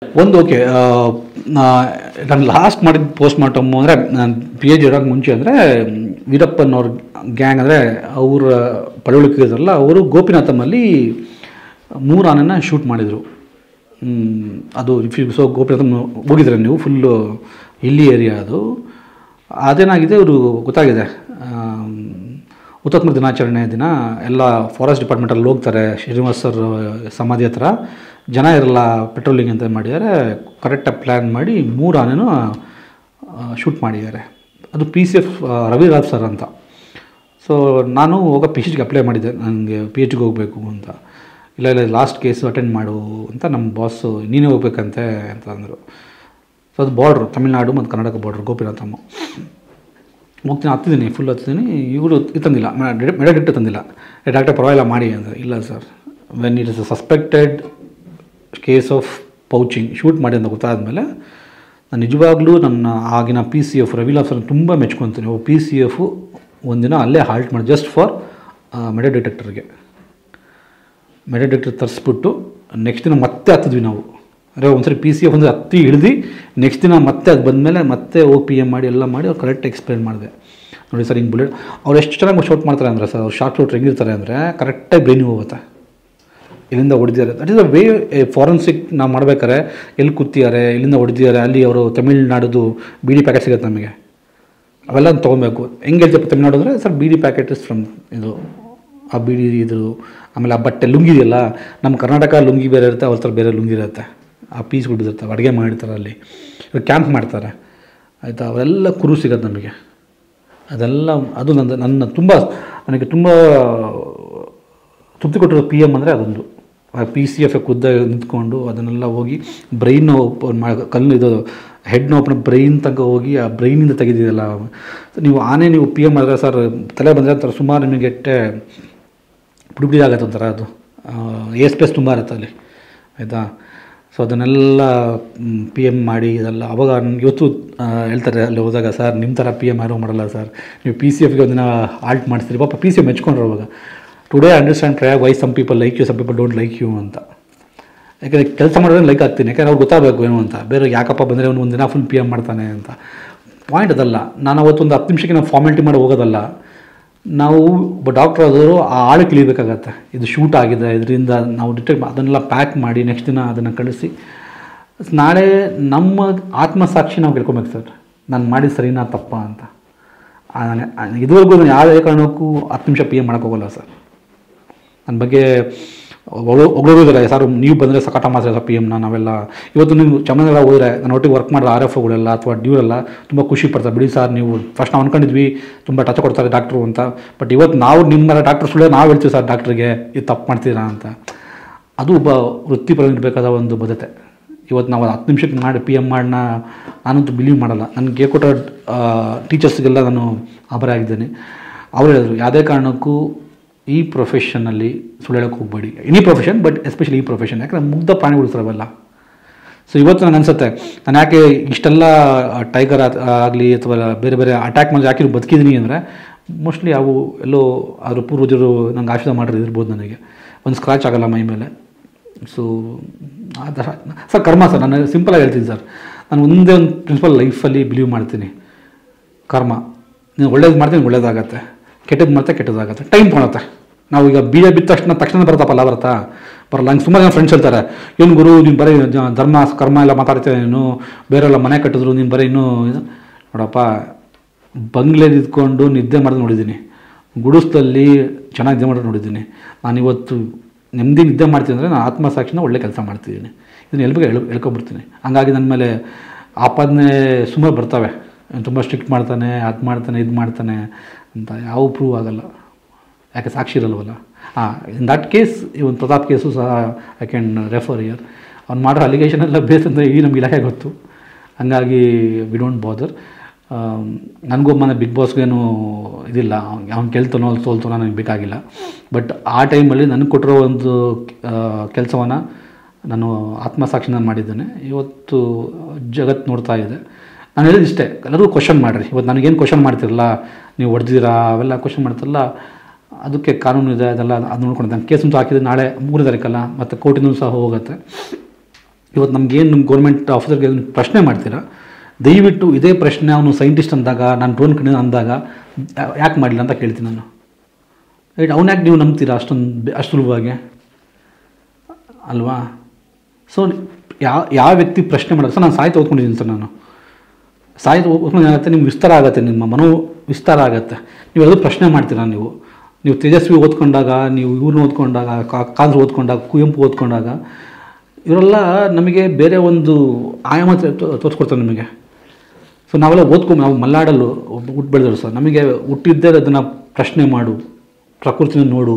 ಒಂದು ಓಕೆ. ನಾನು ಲಾಸ್ಟ್ ಮಾಡಿದ ಪೋಸ್ಟ್ ಮಾರ್ಟಮ್ ಅಂದರೆ ನಾನು ಪಿ ಎಚ್ ಡಿ ಇರೋಕ್ಕೆ ಮುಂಚೆ ಅಂದರೆ ವೀರಪ್ಪನವ್ರ ಗ್ಯಾಂಗ್ ಅಂದರೆ ಅವರ ಪಳವಳಿಕೆ ಇದ್ರಲ್ಲ, ಅವರು ಗೋಪಿನಾಥಮಲ್ಲಿ 3 ಆನೆನ ಶೂಟ್ ಮಾಡಿದರು. ಅದು ಸೊ ಗೋಪಿನಾಥಮ್ ಹೋಗಿದ್ರೆ ನೀವು ಫುಲ್ಲು ಹಿಲ್ಲಿ ಏರಿಯಾ ಅದು. ಅದೇನಾಗಿದೆ, ಅವರು ಗೊತ್ತಾಗಿದೆ ಹುತಾತ್ಮ ದಿನಾಚರಣೆ ದಿನ ಎಲ್ಲ ಫಾರೆಸ್ಟ್ ಡಿಪಾರ್ಟ್ಮೆಂಟಲ್ಲಿ ಹೋಗ್ತಾರೆ ಶ್ರೀನಿವಾಸ್ ಸರ್ ಸಮಾಧಿ ಹತ್ರ. ಜನ ಇರಲ್ಲ, ಪೆಟ್ರೋಲಿಂಗ್ ಅಂತ ಮಾಡಿದ್ದಾರೆ. ಕರೆಕ್ಟಾಗಿ ಪ್ಲ್ಯಾನ್ ಮಾಡಿ 3 ಆನೆನೂ ಶೂಟ್ ಮಾಡಿದ್ದಾರೆ. ಅದು PCF ರವಿರಾಜ್ ಸರ್ ಅಂತ. ಸೊ ನಾನು ಹೋಗೋ PhDಗೆ ಅಪ್ಲೈ ಮಾಡಿದ್ದೆ, ನನಗೆ PhDಗೆ ಹೋಗಬೇಕು ಅಂತ. ಇಲ್ಲ ಲಾಸ್ಟ್ ಕೇಸು ಅಟೆಂಡ್ ಮಾಡು ಅಂತ ನಮ್ಮ ಬಾಸು ನೀನೇ ಹೋಗ್ಬೇಕಂತೆ ಅಂತ ಅಂದರು. ಸೊ ಅದು ಬಾರ್ಡ್ರು, ತಮಿಳ್ನಾಡು ಮತ್ತು ಕರ್ನಾಟಕ ಬಾರ್ಡ್ರು, ಗೋಪಿನಾಥಮ್ಮ. ಹೋಗ್ತೀನಿ, ಹತ್ತಿದ್ದೀನಿ, ಫುಲ್ ಹತ್ತಿದ್ದೀನಿ. ಇವರು ತಂದಿಲ್ಲ, ಮೆಡಲ್ ತಂದಿಲ್ಲ. ಡಾಕ್ಟರ್ ಪರವಾಗಿಲ್ಲ ಮಾಡಿ ಅಂದರೆ, ಇಲ್ಲ sir, when it is a suspected case of poaching shoot ಮಾಡಿ ಅಂತ ಗೊತ್ತಾದಮೇಲೆ ನಾನು ನಿಜವಾಗ್ಲೂ ನನ್ನ ಆಗಿನ PCF ರವಿಲಾಲ್ ಸರ್ ತುಂಬ ಮೆಚ್ಕೊತೀನಿ. PCF ಒಂದಿನ ಅಲ್ಲೇ ಹಾಲ್ಟ್ ಮಾಡಿ ಜಸ್ಟ್ ಫಾರ್ ಮೆಡಲ್ ಡಿಟೆಕ್ಟರ್ಗೆ. ಮೆಡಲ್ ಡಿಟೆಕ್ಟರ್ ತರಿಸ್ಬಿಟ್ಟು ನೆಕ್ಸ್ಟ್ ದಿನ ಮತ್ತೆ ಹತ್ತಿದ್ವಿ ನಾವು. ಅಂದರೆ ಒಂದ್ಸರಿ PCF ಅಂದರೆ ಹತ್ತಿ ಇಳಿದು ನೆಕ್ಸ್ಟ್ ದಿನ ಮತ್ತೆ ಅದು ಬಂದಮೇಲೆ ಮತ್ತೆ PM ಮಾಡಿ ಎಲ್ಲ ಮಾಡಿ ಅವ್ರು ಕರೆಕ್ಟ್ ಎಕ್ಸ್ಪ್ಲೇನ್ ಮಾಡಿದೆ. ನೋಡಿ ಸರ್, ಹಿಂಗೆ ಬುಲೆಟ್ ಅವ್ರು ಎಷ್ಟು ಚೆನ್ನಾಗಿ ಶೂಟ್ ಮಾಡ್ತಾರೆ ಅಂದರೆ ಸರ್, ಅವ್ರು ಶಾರ್ಟ್ ಶೂಟ್ ಹೆಂಗಿರ್ತಾರೆ ಅಂದರೆ ಕರೆಕ್ಟಾಗಿ ಬ್ರೈನಿಗೆ ಹೋಗುತ್ತೆ, ಇಲ್ಲಿಂದ ಹೊಡೆದಿದ್ದಾರೆ. That is a way forensic ನಾವು ಮಾಡ್ಬೇಕಾರೆ ಎಲ್ಲಿ ಕೂತಿದ್ದಾರೆ, ಇಲ್ಲಿಂದ ಹೊಡೆದಿದ್ದಾರೆ, ಅಲ್ಲಿ ಅವರು ತಮಿಳ್ನಾಡುದು ಬೀಡಿ ಪ್ಯಾಕೆಟ್ ಸಿಗುತ್ತೆ ನಮಗೆ, ಅವೆಲ್ಲ ತೊಗೊಬೇಕು. ಹೆಂಗೆ ಹೇಳ್ತೀವಿ ತಮಿಳ್ನಾಡು ಅಂದರೆ sir beedi packet is from ಇದು, ಆ ಬೀಡಿ ಇದು. ಆಮೇಲೆ ಆ ಬಟ್ಟೆ ಲುಂಗಿ ಇದೆಯಲ್ಲ, ನಮ್ಮ ಕರ್ನಾಟಕ ಲುಂಗಿ ಬೇರೆ ಇರುತ್ತೆ, ಅವ್ರ ಥರ ಬೇರೆ ಲುಂಗಿ ಇರುತ್ತೆ. ಆ ಪೀಸ್ಗಳು ಬಿದ್ದಿರ್ತವೆ, ಅಡುಗೆ ಮಾಡಿರ್ತಾರೆ ಅಲ್ಲಿ, ಕ್ಯಾಂಪ್ ಮಾಡ್ತಾರೆ ಆಯಿತಾ. ಅವೆಲ್ಲ ಕುರು ಸಿಗೋದು ನಮಗೆ. ಅದೆಲ್ಲ ಅದು ನನ್ನ ನನಗೆ ತುಂಬ ತೃಪ್ತಿ ಕೊಟ್ಟಿರೋ PM ಅಂದರೆ ಅದೊಂದು. PCF ಖುದ್ದ ನಿಂತ್ಕೊಂಡು ಅದನ್ನೆಲ್ಲ ಹೋಗಿ ಬ್ರೈನ್ ಓಪನ್ ಕಲ್ಲು ಇದು ಹೆಡ್ನ ಓಪನ್ ಬ್ರೈನ್ ತನಕ ಹೋಗಿ ಆ ಬ್ರೈನಿಂದ ತೆಗೆದಿದೆಯಲ್ಲ ನೀವು. ಆನೆ ನೀವು PM ಆದರೆ ಸರ್ ತಲೆ ಬಂದರೆ ಅಂತಾರೆ ಸುಮಾರು ನಿಮಗೆ ಪುಡಿ ಆಗುತ್ತೆ ಒಂಥರ. ಅದು ಸ್ಪೇಸ್ ತುಂಬ ಇರುತ್ತೆ ಅಲ್ಲಿ ಆಯಿತಾ. ಸೊ ಅದನ್ನೆಲ್ಲ PM ಮಾಡಿ ಇದೆಲ್ಲ ಅವಾಗ ನನಗೆ ಇವತ್ತು ಹೇಳ್ತಾರೆ ಅಲ್ಲಿ ಹೋದಾಗ, ಸರ್ ನಿಮ್ಮ ಥರ PM ಯಾರೂ ಮಾಡಲ್ಲ ಸರ್, ನೀವು PCFಗೆ ಒಂದಿನ ಆಲ್ಟ್ ಮಾಡಿಸ್ತೀರಿ. ಪಾಪ PCF ಮೆಚ್ಕೊಂಡ್ರು ಅವಾಗ. Today I understand why some people like you, some people don't like you ಅಂತ. ಯಾಕಂದರೆ ಕೆಲಸ ಮಾಡೋದ್ರೆ ಲೈಕ್ ಆಗ್ತೀನಿ, ಯಾಕಂದರೆ ಅವ್ರು ಗೊತ್ತಾಗಬೇಕು ಏನು ಅಂತ. ಬೇರೆ ಯಾಕಪ್ಪ ಬಂದರೆ ಅವನು ಒಂದಿನ ಫುಲ್ PM ಮಾಡ್ತಾನೆ ಅಂತ. ಪಾಯಿಂಟ್ ಅದಲ್ಲ. ನಾನು ಅವತ್ತೊಂದು 10 ನಿಮಿಷಕ್ಕೆ ನಾವು ಫಾರ್ಮಾಲಿಟಿ ಮಾಡಿ ಹೋಗೋದಲ್ಲ. ನಾವು ಒಬ್ಬ ಡಾಕ್ಟ್ರ್ ಆದವರು ಆ ಆಳು ತಿಳಿಬೇಕಾಗತ್ತೆ, ಇದು ಶೂಟ್ ಆಗಿದೆ, ಇದರಿಂದ ನಾವು ಅದನ್ನೆಲ್ಲ ಪ್ಯಾಕ್ ಮಾಡಿ ನೆಕ್ಸ್ಟ್ ದಿನ ಅದನ್ನು ಕಳಿಸಿ ನಾಳೆ ನಮ್ಮ ಆತ್ಮಸಾಕ್ಷಿ ನಾವು ಕೇಳ್ಕೊಬೇಕು ಸರ್, ನಾನು ಮಾಡಿದ ಸರಿನಾ ತಪ್ಪ ಅಂತ. ಇದುವರೆಗೂ ನಾನು ಯಾವುದೇ ಕಾರಣಕ್ಕೂ 10 ನಿಮಿಷ PM ಮಾಡೋಕ್ಕೋಗಲ್ಲ ಸರ್. ನನ್ನ ಬಗ್ಗೆ ಹೊಗಳೋದಿಲ್ಲ ಸರ್, ನೀವು ಬಂದರೆ ಸಕಾಟ ಮಾಡ್ತಾರೆ ಸರ್ PMನ. ನಾವೆಲ್ಲ ಇವತ್ತು ನೀವು ಚಾಮರಾಜನಗರ ಹೋದರೆ ನನ್ನ ಒಟ್ಟಿಗೆ ವರ್ಕ್ ಮಾಡೋ RFOಗಳೆಲ್ಲ ಅಥವಾ ಡ್ಯೂರೆಲ್ಲ ತುಂಬ ಖುಷಿ ಪಡ್ತಾರೆ. ಬಿಡಿ ಸರ್, ನೀವು ಫಸ್ಟ್ ನಾವು ಅಂದ್ಕೊಂಡಿದ್ವಿ ತುಂಬ ಟಚ್ ಕೊಡ್ತಾರೆ ಡಾಕ್ಟ್ರು ಅಂತ, ಬಟ್ ಇವತ್ತು ನಾವು ನಿಮ್ಮ ಡಾಕ್ಟ್ರು ಸುಳ್ಳು ನಾವು ಹೇಳ್ತೀವಿ ಸರ್ ಡಾಕ್ಟ್ರಿಗೆ ಇದು ತಪ್ಪು ಮಾಡ್ತೀರಾ ಅಂತ. ಅದು ಒಬ್ಬ ವೃತ್ತಿಪರವಾಗಿರಬೇಕಾದ ಒಂದು ಬದ್ಧತೆ. ಇವತ್ತು ನಾವು 10 ನಿಮಿಷಕ್ಕೆ ಮಾಡಿ PM ಮಾಡೋಣ ನಾನಂತೂ ಬಿಲೀವ್ ಮಾಡಲ್ಲ. ನನಗೆ ಕೊಟ್ಟ ಟೀಚರ್ಸ್ಗೆಲ್ಲ ನಾನು ಆಭಾರ ಆಗಿದ್ದೇನೆ. ಅವ್ರು ಹೇಳಿದ್ರು, ಯಾವುದೇ ಕಾರಣಕ್ಕೂ ಈ ಪ್ರೊಫೆಷನ್ನಲ್ಲಿ ಸುಳ್ಳು ಹೇಳೋಕ್ಕೆ ಹೋಗಬೇಡಿ. ಎನಿ ಪ್ರೊಫೆಷನ್, ಬಟ್ ಎಸ್ಪೆಷಲಿ ಈ ಪ್ರೊಫೆಷನ್, ಯಾಕಂದರೆ ಮುಗ್ಧ ಪ್ರಾಣಿಗಳು ಸರ್ ಅವೆಲ್ಲ. ಸೊ ಇವತ್ತು ನನಗೆ ಅನಿಸುತ್ತೆ, ನಾನು ಯಾಕೆ ಇಷ್ಟೆಲ್ಲ ಟೈಗರ್ ಆಗಲಿ ಅಥವಾ ಬೇರೆ ಬೇರೆ ಅಟ್ಯಾಕ್ ಮಾಡಿ ಯಾಕೆ ಬದುಕಿದ್ದೀನಿ ಅಂದರೆ ಮೋಸ್ಟ್ಲಿ ಅವು ಎಲ್ಲೋ ಅದ್ರ ಪೂರ್ವಜರು ನಂಗೆ ಆಶೀರ್ವಾದ ಮಾಡಿರ್ಬೋದು. ನನಗೆ ಒಂದು ಸ್ಕ್ರಾಚ್ ಆಗೋಲ್ಲ ಮೈ ಮೇಲೆ. ಸೊ ಸರ್ ಕರ್ಮ ಸರ್, ನಾನು ಸಿಂಪಲಾಗಿ ಹೇಳ್ತೀನಿ ಸರ್, ನಾನು ಒಂದೇ ಒಂದು ಪ್ರಿನ್ಸಿಪಲ್ ಲೈಫಲ್ಲಿ ಬಿಲೀವ್ ಮಾಡ್ತೀನಿ, ಕರ್ಮ. ನೀನು ಒಳ್ಳೇದು ಮಾಡ್ತೀನಿ ಒಳ್ಳೇದಾಗತ್ತೆ, ಕೆಟ್ಟದ್ದು ಮಾಡ್ತಾ ಕೆಟ್ಟದಾಗತ್ತೆ, ಟೈಮ್ ತೊಗೊಳತ್ತೆ. ನಾವು ಈಗ ಬೀಜ ಬಿದ್ದ ತಕ್ಷಣ ಬರುತ್ತಪ್ಪಲ್ಲ ಬರಲ್ಲ. ಹಂಗೆ ಸುಮಾರು ಜನ ಫ್ರೆಂಡ್ಸ್ ಹೇಳ್ತಾರೆ, ಏನು ಗುರು ನೀನು ಬರೀ ಧರ್ಮ ಕರ್ಮ ಎಲ್ಲ ಮಾತಾಡ್ತೇವೆ, ನೀನು ಬೇರೆಲ್ಲ ಮನೆ ಕಟ್ಟಿದ್ರು, ನೀನು ಬರೀ ಇನ್ನೂ ನೋಡಪ್ಪ, ಬಂಗ್ಲೆದು ಇದ್ಕೊಂಡು ನಿದ್ದೆ ಮಾಡೋದು ನೋಡಿದ್ದೀನಿ, ಗುಡಿಸ್ದಲ್ಲಿ ಚೆನ್ನಾಗಿ ನಿದ್ದೆ ಮಾಡೋದು ನೋಡಿದ್ದೀನಿ. ನಾನಿವತ್ತು ನೆಮ್ಮದಿ ನಿದ್ದೆ ಮಾಡ್ತೀನಿ ಅಂದರೆ ನಾನು ಆತ್ಮಸಾಕ್ಷಿನ ಒಳ್ಳೆ ಕೆಲಸ ಮಾಡ್ತಿದ್ದೀನಿ. ಇದನ್ನು ಎಲ್ಬಿಗೆ ಹೇಳ್ಕೊಬಿಡ್ತೀನಿ. ಹಂಗಾಗಿ ನನ್ನ ಮೇಲೆ ಆಪಾದನೆ ಸುಮಾರು ಬರ್ತವೆ, ತುಂಬ ಸ್ಟ್ರಿಕ್ಟ್ ಮಾಡ್ತಾನೆ, ಅದು ಮಾಡ್ತಾನೆ, ಇದು ಮಾಡ್ತಾನೆ ಅಂತ. ಯಾವ ಪ್ರೂವ್ ಆಗೋಲ್ಲ, ಯಾಕೆ ಸಾಕ್ಷಿ ಇರಲ್ವಲ್ಲ. ಇನ್ ದಟ್ ಕೇಸ್ ಈ ಒಂದು ಪ್ರತಾಪ್ ಕೇಸು ಸಹ ಐ ಕ್ಯಾನ್ ರೆಫರ್ ಇಯರ್. ಅವ್ನು ಮಾಡೋ ಅಲಿಗೇಷನ್ ಎಲ್ಲ ಬೇಸ್ ಅಂತ ಈ ನಮ್ಗೆ ಇಲಾಖೆ ಗೊತ್ತು. ಹಂಗಾಗಿ ವಿ ಡೋಂಟ್ ಬಾದರ್. ನನಗೊಬ್ಬ ಬಿಗ್ ಬಾಸ್ಗೇನು ಇದಿಲ್ಲ, ಅವ್ನು ಗೆಲ್ತಾನೋ ಸೋಲ್ತಾನೋ ನನಗೆ ಬೇಕಾಗಿಲ್ಲ. ಬಟ್ ಆ ಟೈಮಲ್ಲಿ ನನಗೆ ಕೊಟ್ಟಿರೋ ಒಂದು ಕೆಲಸವನ್ನು ನಾನು ಆತ್ಮಸಾಕ್ಷಿನ ಮಾಡಿದ್ದೇನೆ. ಇವತ್ತು ಜಗತ್ತು ನೋಡ್ತಾ ಇದೆ. ನಾನು ಹೇಳಿದ ಇಷ್ಟೇ, ಎಲ್ಲರೂ ಕ್ವಶನ್ ಮಾಡಿರಿ. ಇವತ್ತು ನನಗೇನು ಕ್ವಶನ್ ಮಾಡ್ತಿರಲ್ಲ, ನೀವು ಹೊಡೆದಿರಾ ಅವೆಲ್ಲ ಕ್ವಶನ್ ಮಾಡ್ತಿರಲ್ಲ, ಅದಕ್ಕೆ ಕಾನೂನು ಇದೆ, ಅದೆಲ್ಲ ಅದು ನೋಡ್ಕೊಂಡು ನಾನು ಕೇಸಂತೂ ಹಾಕಿದ್ರೆ ನಾಳೆ 3 ತಾರೀಕಲ್ಲ, ಮತ್ತು ಕೋರ್ಟಿನೂ ಸಹ ಹೋಗುತ್ತೆ. ಇವತ್ತು ನಮಗೇನು ನಿಮ್ಮ ಗೌರ್ಮೆಂಟ್ ಆಫೀಸರ್ಗೆ ಪ್ರಶ್ನೆ ಮಾಡ್ತೀರಾ, ದಯವಿಟ್ಟು ಇದೇ ಪ್ರಶ್ನೆ ಅವನು ಸೈಂಟಿಸ್ಟ್ ಅಂದಾಗ, ನಾನು ಡ್ರೋನ್ ಕಡೆ ಅಂದಾಗ ಯಾಕೆ ಮಾಡಲಿಲ್ಲ ಅಂತ ಕೇಳ್ತೀನಿ ನಾನು. ರೈಟ್, ಅವ್ನು ಯಾಕೆ ನೀವು ನಂಬ್ತೀರಾ ಅಷ್ಟು ಸುಲಭವಾಗಿ ಅಲ್ವಾ? ಸೊ ಯಾವ ವ್ಯಕ್ತಿ ಪ್ರಶ್ನೆ ಮಾಡೋದು ಸರ್, ನಾನು ಸಾಹಿತ್ಯ ಓದ್ಕೊಂಡಿದ್ದೀನಿ ಸರ್. ನಾನು ಸಾಹಿತ್ಯ ಓದ್ಕೊಂಡು ಏನಾಗುತ್ತೆ, ನಿಮ್ಗೆ ವಿಸ್ತಾರ ಆಗುತ್ತೆ, ನಿಮ್ಮ ಮನೋ ವಿಸ್ತಾರ ಆಗುತ್ತೆ. ನೀವು ಅದು ಪ್ರಶ್ನೆ ಮಾಡ್ತೀರಾ. ನೀವು ತೇಜಸ್ವಿ ಓದ್ಕೊಂಡಾಗ, ನೀವು ಇವ್ರನ್ನ ಓದ್ಕೊಂಡಾಗ, ಕಾಂಗ್ರೆಸ್ ಓದ್ಕೊಂಡಾಗ, ಕುವೆಂಪು ಓದ್ಕೊಂಡಾಗ, ಇವರೆಲ್ಲ ನಮಗೆ ಬೇರೆ ಒಂದು ಆಯಾಮ ತೋರಿಸ್ಕೊಡ್ತಾರೆ ನಿಮಗೆ. ಸೊ ನಾವೆಲ್ಲ ನಾವು ಮಲ್ನಾಡಲ್ಲೂ ಹುಟ್ಟು ಬೆಳೆದವರು ಸರ್. ನಮಗೆ ಹುಟ್ಟಿದ್ದೇ ಅದನ್ನು ಪ್ರಶ್ನೆ ಮಾಡು, ಪ್ರಕೃತಿನ ನೋಡು.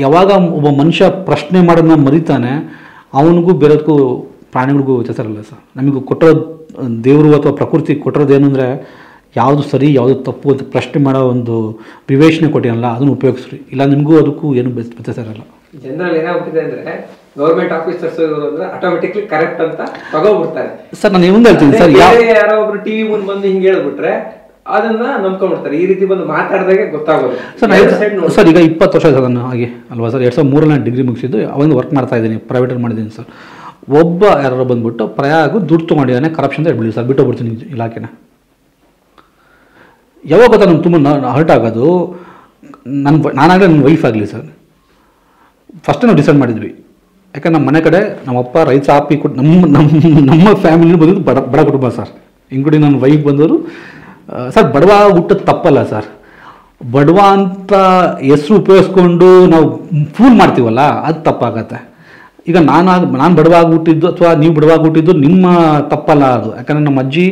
ಯಾವಾಗ ಒಬ್ಬ ಮನುಷ್ಯ ಪ್ರಶ್ನೆ ಮಾಡೋದನ್ನ ಮರಿತಾನೆ, ಅವನಿಗೂ ಬೇರೆದಕ್ಕೂ ಪ್ರಾಣಿಗಳಿಗೂ ವ್ಯತ್ಯಾಸ ಇರಲ್ಲ ಸರ್. ನಮಗೂ ಕೊಟ್ಟಿರೋದು ದೇವರು ಅಥವಾ ಪ್ರಕೃತಿ ಕೊಟ್ಟಿರೋದು ಏನು ಅಂದರೆ, ಯಾವುದು ಸರಿ ಯಾವುದು ತಪ್ಪು ಅಂತ ಪ್ರಶ್ನೆ ಮಾಡೋ ಒಂದು ವಿವೇಚನೆ ಕೊಟ್ಟಿರಲ್ಲ, ಅದನ್ನು ಉಪಯೋಗಿಸ್ರಿ. ಇಲ್ಲ ನಿಮಗೂ ಅದಕ್ಕೂ ಏನು ವ್ಯತ್ಯಾಸ ಇರಲ್ಲ. ಜನರಲ್ ಏನಾಗ್ಬಿಟ್ಟಿದೆ ಅಂದರೆ, ಗೌರ್ಮೆಂಟ್ ಆಫೀಸರ್ಸ್ ಅಂದ್ರೆ ಆಟೋಮೆಟಿಕ್ಲಿ ಕರೆಕ್ಟ್ ಅಂತ ತಗೋಬಿಡ್ತಾರೆ ಸರ್. ನಾನು ಏನು ಹೇಳ್ತೀನಿ ಸರ್, ಯಾರೋ ಒಬ್ರು ಟಿವಿ ಮುಂದೆ ಬಂದು ಹಿಂಗೆ ಹೇಳ್ಬಿಟ್ರೆ ಅದನ್ನ ನಂಬ್ಕೊಂಡ್ಬಿಡ್ತಾರೆ. ಈ ರೀತಿ ಬಂದು ಮಾತಾಡಿದಾಗೆ ಗೊತ್ತಾಗೋದು ಸರ್. ಈಗ 20 ವರ್ಷ ಸರ್ ನಾನು ಹಾಗೆ ಅಲ್ವಾ ಸರ್. 2003 ನಾನು ಡಿಗ್ರಿ ಮುಗಿಸಿದ್ದು, ಅವಾಗ ವರ್ಕ್ ಮಾಡ್ತಾ ಇದ್ದೀನಿ, ಪ್ರೈವೇಟಲ್ಲಿ ಮಾಡಿದ್ದೀನಿ ಸರ್. ಒಬ್ಬ ಯಾರು ಬಂದ್ಬಿಟ್ಟು ಪ್ರಯಾಗ ದುಡ್ಡು ತೊಗೊಂಡಿದ್ದಾನೆ, ಕರಪ್ಷನ್ ಅಂತ ಹೇಳ್ಬಿಡಿ ಸರ್, ಬಿಟ್ಟೋಗ್ಬಿಡ್ತೀನಿ ಇಲಾಖೆನ. ಯಾವಾಗ ಗೊತ್ತಾ ನಮ್ಗೆ ತುಂಬ ಹರ್ಟ್ ಆಗೋದು, ನಾನಾಗಲಿ ನನ್ನ ವೈಫ್ ಆಗಲಿ ಸರ್. ಫಸ್ಟ್ ನಾವು ಡಿಸೈಡ್ ಮಾಡಿದ್ವಿ, ಯಾಕಂದ್ರೆ ನಮ್ಮ ಮನೆ ಕಡೆ ನಮ್ಮಪ್ಪ ರೈತ ಆಪಿ ಕೊಟ್ಟು ನಮ್ಮ ಫ್ಯಾಮಿಲಿ ಬಂದಿದ್ದು ಬಡ ಕುಟುಂಬ ಸರ್. ಇಂಕ್ಲೂಡಿಂಗ್ ನನ್ನ ವೈಫ್ ಬಂದವರು ಸರ್. ಬಡವ ಹುಟ್ಟೋದು ತಪ್ಪಲ್ಲ ಸರ್. ಬಡವ ಅಂತ ಹೆಸರು ಉಪಯೋಗಿಸ್ಕೊಂಡು ನಾವು ಫೂಲ್ ಮಾಡ್ತೀವಲ್ಲ, ಅದು ತಪ್ಪಾಗತ್ತೆ. ಈಗ ನಾನು ಬಡವಾಗಿ ಹುಟ್ಟಿದ್ದು ಅಥವಾ ನೀವು ಬಡವಾಗಿ ಹುಟ್ಟಿದ್ದು ನಿಮ್ಮ ತಪ್ಪಲ್ಲ ಅದು. ಯಾಕಂದರೆ ನಮ್ಮ ಅಜ್ಜಿ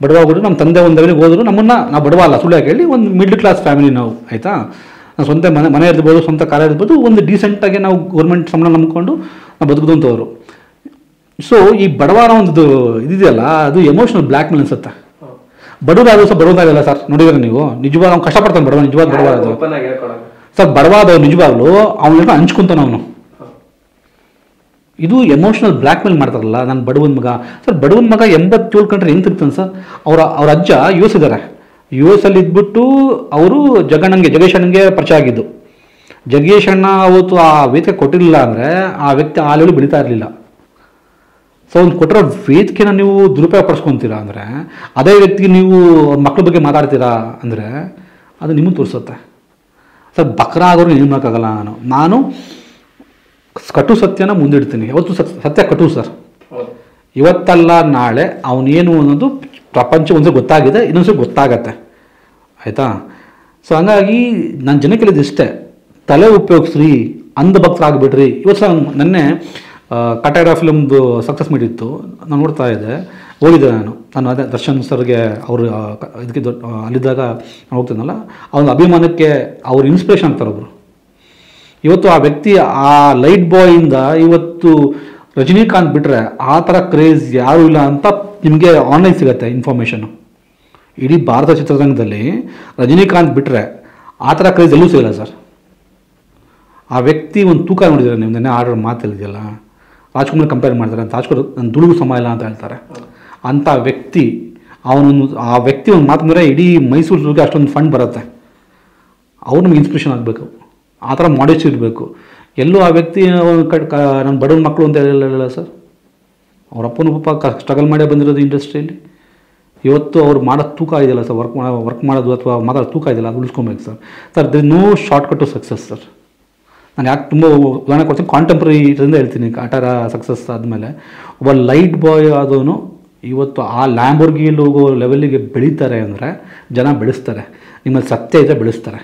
ಬಡವಾಗ್ಬಿಟ್ಟು, ನಮ್ಮ ತಂದೆ ಒಂದು ಲೆವೆಲ್ಗೆ ಹೋದ್ರು, ನಾವು ಬಡವ ಅಲ್ಲ ಸುಳ್ಳು ಹೇಳಿ ಒಂದು ಮಿಡ್ಲ್ ಕ್ಲಾಸ್ ಫ್ಯಾಮಿಲಿ ನಾವು, ಆಯಿತಾ. ನಾವು ಸ್ವಂತ ಮನೆ ಇರ್ಬೋದು, ಸ್ವಂತ ಕಾರ ಇರ್ಬೋದು, ಒಂದು ಡೀಸೆಂಟಾಗಿ ನಾವು ಗೌರ್ಮೆಂಟ್ ಸಂಬಳ ನಂಬ್ಕೊಂಡು ನಾವು ಬದುಕಿದಂಥವ್ರು. ಸೊ ಈ ಬಡವರ ಒಂದು ಇದೆಯಲ್ಲ, ಅದು ಎಮೋಷನಲ್ ಬ್ಲ್ಯಾಕ್ ಮೇಲ್ ಅನ್ಸುತ್ತೆ. ಬಡವರಾದ್ರು ಸರ್ ಬಡವರಾಗಲ್ಲ ಸರ್. ನೋಡಿದ್ರೆ ನೀವು ನಿಜವಾಗ ಅವ್ನು ಕಷ್ಟಪಡ್ತಾನೆ ಬಡವ, ನಿಜವಾದ ಬಡವರಾದ್ರು ಸರ್. ಬಡವಾದವ್ರು ನಿಜವಾಗ್ಲು ಅವನ ಹಂಚ್ಕೊಂತಾನೆ ಅವನು. ಇದು ಎಮೋಷನಲ್ ಬ್ಲ್ಯಾಕ್ ಮೇಲ್ ಮಾಡ್ತಾರಲ್ಲ. ನಾನು ಬಡವನ ಮಗ ಸರ್. ಬಡವನ ಮಗ 87 ಕಂಡ್ರೆ ಹೆಂಗೆ ತಿಗ್ತಾನೆ ಸರ್. ಅವ್ರ ಅಜ್ಜ US ಇದ್ದಾರೆ. US ಅಲ್ಲಿ ಇದ್ಬಿಟ್ಟು ಅವರು ಜಗೇಶ್ ಅಣ್ಣಂಗೆ ಪರಿಚಯ ಆಗಿದ್ದು. ಜಗೇಶ್ ಅಣ್ಣ ಅವತ್ತು ಆ ವೇದಿಕೆ ಕೊಟ್ಟಿರಲಿಲ್ಲ ಅಂದರೆ ಆ ವ್ಯಕ್ತಿ ಆ ಲೆವೆಲ್ ಬೆಳೀತಾ ಇರಲಿಲ್ಲ. ಸೊ ಒಂದು ಕೊಟ್ಟಿರೋ ವೇದಿಕೆನ ನೀವು ದುರುಪಯೋಗ ಪಡಿಸ್ಕೊತೀರಾ ಅಂದರೆ, ಅದೇ ವ್ಯಕ್ತಿಗೆ ನೀವು ಮಕ್ಕಳ ಬಗ್ಗೆ ಮಾತಾಡ್ತೀರಾ ಅಂದರೆ, ಅದು ನಿಮಗೆ ತೋರಿಸುತ್ತೆ ಸರ್. ಬಕ್ರ ಆಗೋರು ಏನು ಮಾಡೋಕ್ಕಾಗಲ್ಲ. ನಾನು ಕಟು ಸತ್ಯನ ಮುಂದಿಡ್ತೀನಿ. ಯಾವತ್ತು ಸತ್ಯ ಕಟು ಸರ್. ಇವತ್ತಲ್ಲ ನಾಳೆ ಅವನೇನು ಅನ್ನೋದು ಪ್ರಪಂಚ ಒಂದ್ಸರಿ ಗೊತ್ತಾಗಿದೆ, ಇನ್ನೊಂದ್ಸರಿ ಗೊತ್ತಾಗತ್ತೆ, ಆಯಿತಾ. ಸೊ ಹಂಗಾಗಿ ನಾನು ಜನಕ್ಕೆ ಹೇಳಿದ್ದು ಇಷ್ಟೇ, ತಲೆ ಉಪಯೋಗಿಸ್ರಿ, ಅಂಧ ಭಕ್ತರಾಗ್ಬಿಡ್ರಿ. ಇವತ್ತು ಸಹ ನೆನ್ನೆ ಕಟಾಡ ಫಿಲಮ್ದು ಸಕ್ಸಸ್ ಮೀಟ್ ಇತ್ತು, ನಾನು ನೋಡ್ತಾ ಇದ್ದೆ, ಹೋಗಿದ್ದೆ ನಾನು ಅದೇ ದರ್ಶನ್ ಸರ್ಗೆ ಅವರು ಇದಕ್ಕೆ ಅಲ್ಲಿದ್ದಾಗ ನಾನು ಹೋಗ್ತಿದ್ನಲ್ಲ, ಅವನ ಅಭಿಮಾನಕ್ಕೆ ಅವ್ರು ಇನ್ಸ್ಪಿರೇಷನ್ ಆಗ್ತಾರೆ ಒಬ್ಬರು. ಇವತ್ತು ಆ ವ್ಯಕ್ತಿ ಆ ಲೈಟ್ ಬಾಯಿಂದ ಇವತ್ತು ರಜನಿಕಾಂತ್ ಬಿಟ್ಟರೆ ಆ ಥರ ಕ್ರೇಜ್ ಯಾರೂ ಇಲ್ಲ ಅಂತ ನಿಮಗೆ ಆನ್ಲೈನ್ ಸಿಗುತ್ತೆ ಇನ್ಫಾರ್ಮೇಷನು. ಇಡೀ ಭಾರತ ಚಿತ್ರರಂಗದಲ್ಲಿ ರಜನಿಕಾಂತ್ ಬಿಟ್ಟರೆ ಆ ಥರ ಕ್ರೇಜ್ ಎಲ್ಲೂ ಸಿಗಲ್ಲ ಸರ್. ಆ ವ್ಯಕ್ತಿ ಒಂದು ತೂಕ ನೋಡಿದರೆ ನೀವು ನೆನ್ನೆ ಆರ್ಡರ್ ಮಾತಿದೆಯಲ್ಲ, ರಾಜ್ಕುಮಾರ್ ಕಂಪೇರ್ ಮಾಡ್ತಾರೆ ಅಂತ. ರಾಜ್ಕುಮಾರ್ ನನ್ನ ದುಡುಗು ಸಮ ಇಲ್ಲ ಅಂತ ಹೇಳ್ತಾರೆ. ಅಂಥ ವ್ಯಕ್ತಿ ಆ ವ್ಯಕ್ತಿ ಒಂದು ಮಾತು ಅಂದರೆ ಇಡೀ ಮೈಸೂರಿಗೆ ಅಷ್ಟೊಂದು ಫಂಡ್ ಬರುತ್ತೆ. ಅವ್ರು ನಮ್ಗೆ ಇನ್ಸ್ಪಿರೇಷನ್ ಆಗಬೇಕು, ಆ ಥರ ಮಾಡೆಸ್ಟ್ ಇರಬೇಕು. ಎಲ್ಲೂ ಆ ವ್ಯಕ್ತಿ ನನ್ನ ಬಡವನ ಮಕ್ಕಳು ಅಂತ ಹೇಳಿಲ್ಲ ಸರ್. ಅವ್ರ ಅಪ್ಪನ ಪಾಪ ಸ್ಟ್ರಗಲ್ ಮಾಡೇ ಬಂದಿರೋದು ಇಂಡಸ್ಟ್ರಿಯಲ್ಲಿ. ಇವತ್ತು ಅವ್ರು ಮಾಡೋ ತೂಕ ಇದೆಯಲ್ಲ ಸರ್, ವರ್ಕ್ ಮಾಡೋದು ಅಥವಾ ಮಾತಾಡೋ ತೂಕ ಇದೆಯಲ್ಲ, ಅದು ಉಳಿಸ್ಕೊಬೇಕು sir. There no short cut to success sir. ನಾನು ಯಾಕೆ ತುಂಬ ಉದಾಹರಣೆ ಕೊಡ್ತೀನಿ, ಕಾಂಟೆಂಪ್ರರಿ ಇದರಿಂದ ಹೇಳ್ತೀನಿ. ಕಾಟಾರ ಸಕ್ಸಸ್ ಆದಮೇಲೆ ಒಬ್ಬ ಲೈಟ್ ಬಾಯ್ ಆದವನು ಇವತ್ತು ಆ ಲ್ಯಾಂಬೋರ್ಗಿಯಲ್ಲಿ ಹೋಗೋ ಲೆವೆಲ್ಲಿಗೆ ಬೆಳೀತಾರೆ ಅಂದರೆ ಜನ ಬೆಳೆಸ್ತಾರೆ. ನಿಮ್ಮಲ್ಲಿ ಸತ್ಯ ಇದ್ದರೆ ಬೆಳೆಸ್ತಾರೆ.